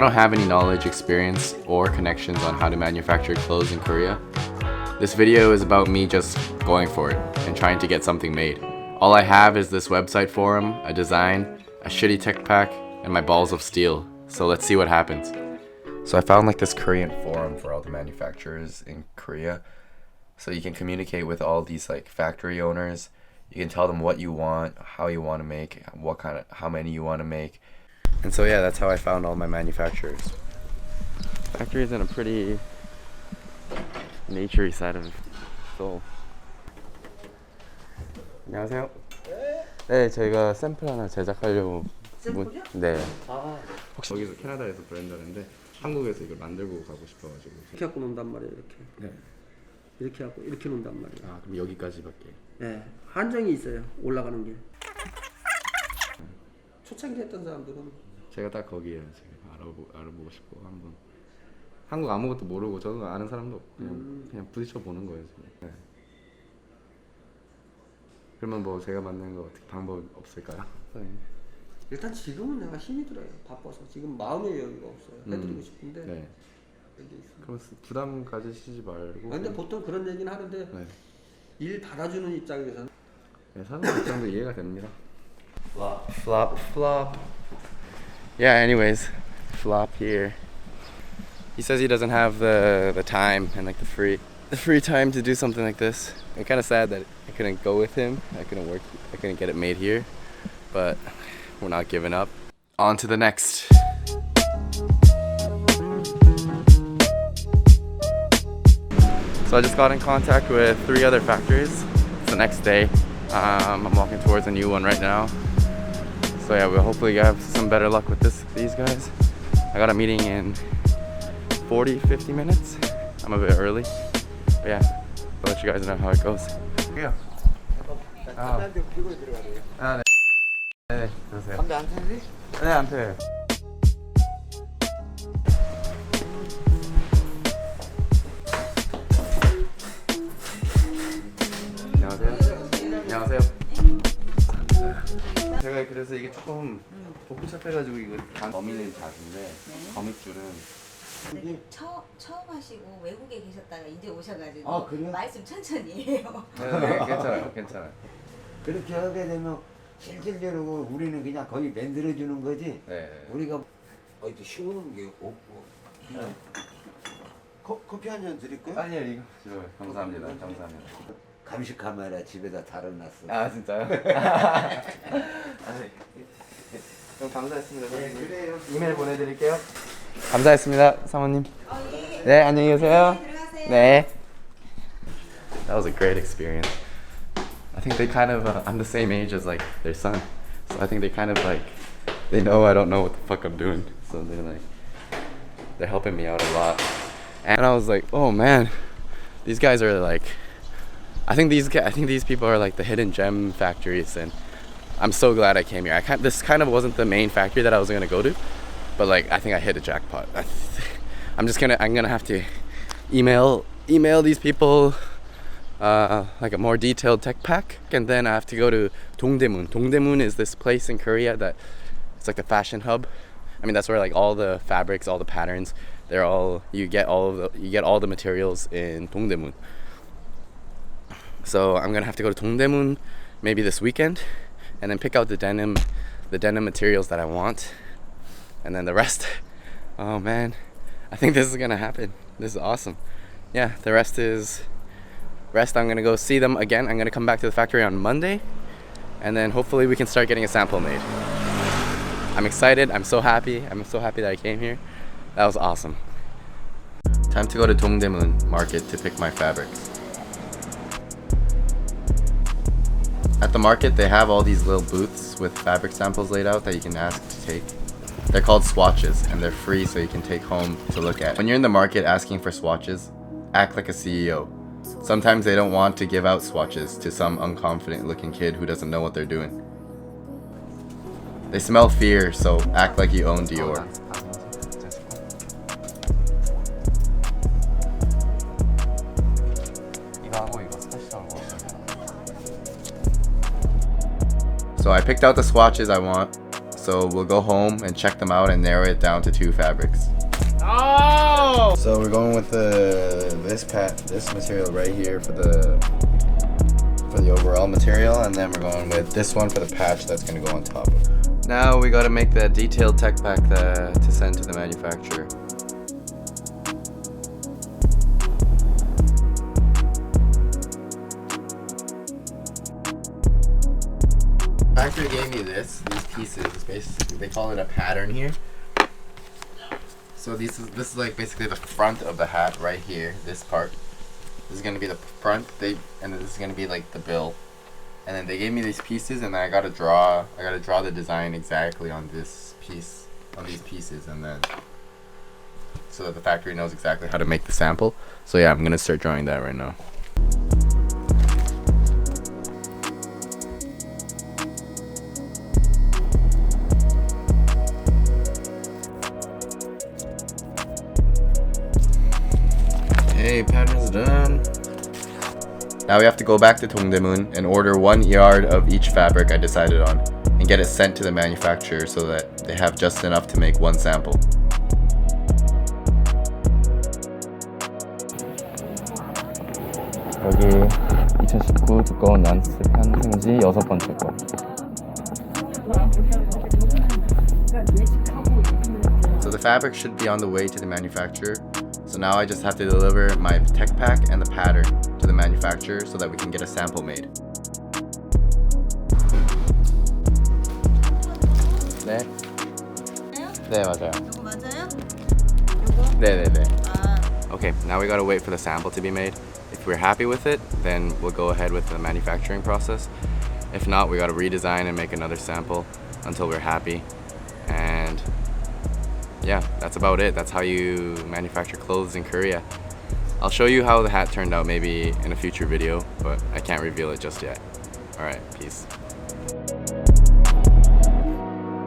don't have any knowledge, experience, or connections on how to manufacture clothes in Korea, this video is about me just going for it and trying to get something made. All I have is this website forum, a design, a shitty tech pack, and my balls of steel. So let's see what happens. So I found like this Korean forum for all the manufacturers in Korea. So you can communicate with all these like factory owners. You can tell them what you want, how you want to make, how many you want to make. And so yeah, that's how I found all my manufacturers. Factory is in a pretty naturey side of Seoul. 안녕하세요. 네, 저희가 샘플 하나 제작하려고. 샘플이요? 네. 혹시 여기서 캐나다에서 브랜드인데 한국에서 이걸 만들고 가고 싶어가지고. 이렇게 갖고 논단 말이에요. 이렇게. 네. 이렇게 하고 이렇게 논단 말이에요. 아, 그럼 여기까지밖에. 네. 한정이 있어요. 올라가는 게. 초창기 했던 사람들은 제가 딱 거기에 지금 알아보고 싶고 한번. 한국 아무것도 모르고 저도 아는 사람도 없고 그냥 부딪혀 보는 거예요 지금. 네. 그러면 뭐 제가 만드는 거 어떻게 방법 없을까요? 일단 지금은 내가 힘이 들어요. 바빠서 지금 마음의 여유가 없어요. 해드리고 싶은데. 네. 그럼 부담 가지시지 말고. 근데 보통 그런 얘기는 하는데 네. 일 받아주는 입장에서는 네, 사람 입장도 이해가 됩니다. Flop. Yeah. Anyways, flop here. He says he doesn't have the time and like the free time to do something like this. I'm kind of sad that I couldn't go with him. I couldn't get it made here, but we're not giving up. On to the next. So I just got in contact with 3 other factories. It's the next day. I'm walking towards a new one right now. So yeah, we'll hopefully have some better luck with these guys. I got a meeting in 40-50 minutes. I'm a bit early, but yeah, I'll let you guys know how it goes. Yeah. 네. 네, 그러세요. 담배 안 타지? 네, 안 펴요. 안녕하세요. 제가 그래서 이게 조금 복잡해가지고 이거 거미는 작은데 거미줄은 근데 처음 하시고 외국에 계셨다가 이제 오셔가지고 아, 그래요? 말씀 천천히 해요. 네, 괜찮아요. 그렇게 하게 되면 실질적으로 우리는 그냥 거의 만들어주는 거지. 네. 우리가 어디 쉬우는 게 없고. 네. 커피 한 잔 드릴까요? 아니요, 이거 감사합니다. 감시 카메라 집에다 달아놨어. 아, 진짜요? 그럼 감사했습니다. 네, 그래요. 이메일 보내드릴게요. 감사했습니다, 사모님. 예. 네, 안녕히 계세요. 네, 들어가세요. 네. That was a great experience. I think they kind of, I'm the same age as like their son, so I think they kind of like, they know I don't know what the fuck I'm doing, so they're helping me out a lot. And I was like, oh man, these guys are like, I think these people are like the hidden gem factories, and I'm so glad I came here. This kind of wasn't the main factory that I was gonna go to, but like I think I hit a jackpot. I'm gonna have to email these people like a more detailed tech pack, and then I have to go to Dongdaemun. Dongdaemun is this place in Korea that it's like the fashion hub. I mean, that's where like all the fabrics, all the patterns, you get all the materials in Dongdaemun. So I'm gonna have to go to Dongdaemun maybe this weekend, and then pick out the denim materials that I want, and then the rest. Oh man, I think this is gonna happen. This is awesome. Yeah, the rest I'm gonna go see them again. I'm gonna come back to the factory on Monday, and then hopefully we can start getting a sample made. I'm excited. I'm so happy that I came here. That was awesome. Time to go to Dongdaemun market to pick my fabrics. At the market, they have all these little booths with fabric samples laid out that you can ask to take. They're called swatches, and they're free, so you can take home to look at. When you're in the market asking for swatches, act like a CEO. Sometimes they don't want to give out swatches to some unconfident looking kid who doesn't know what they're doing. They smell fear, so act like you own Dior. So I picked out the swatches I want. So we'll go home and check them out and narrow it down to 2 fabrics. Oh! So we're going with this material right here for the overall material, and then we're going with this one for the patch that's gonna go on top of it. Now we gotta make the detailed tech pack to send to the manufacturer. Factory gave me these pieces. Basically, they call it a pattern here. So this is like basically the front of the hat right here. This part. This is gonna be the front. And this is gonna be like the bill. And then they gave me these pieces, and then I gotta draw the design exactly on this piece, on these pieces, and then so that the factory knows exactly how to make the sample. So yeah, I'm gonna start drawing that right now. Okay, pattern's done. Now we have to go back to Dongdaemun and order 1 yard of each fabric I decided on and get it sent to the manufacturer so that they have just enough to make 1 sample. 여기 2019 두꺼운 난스판 생지 6번째 거. So the fabric should be on the way to the manufacturer. So now I just have to deliver my tech pack and the pattern to the manufacturer so that we can get a sample made. 네. 네, 맞아요. 이거 맞아요? 네. 아, Okay, now we gotta wait for the sample to be made. If we're happy with it, then we'll go ahead with the manufacturing process. If not, we gotta redesign and make another sample until we're happy. And yeah, that's about it. That's how you manufacture clothes in Korea. I'll show you how the hat turned out maybe in a future video, but I can't reveal it just yet. Alright, peace.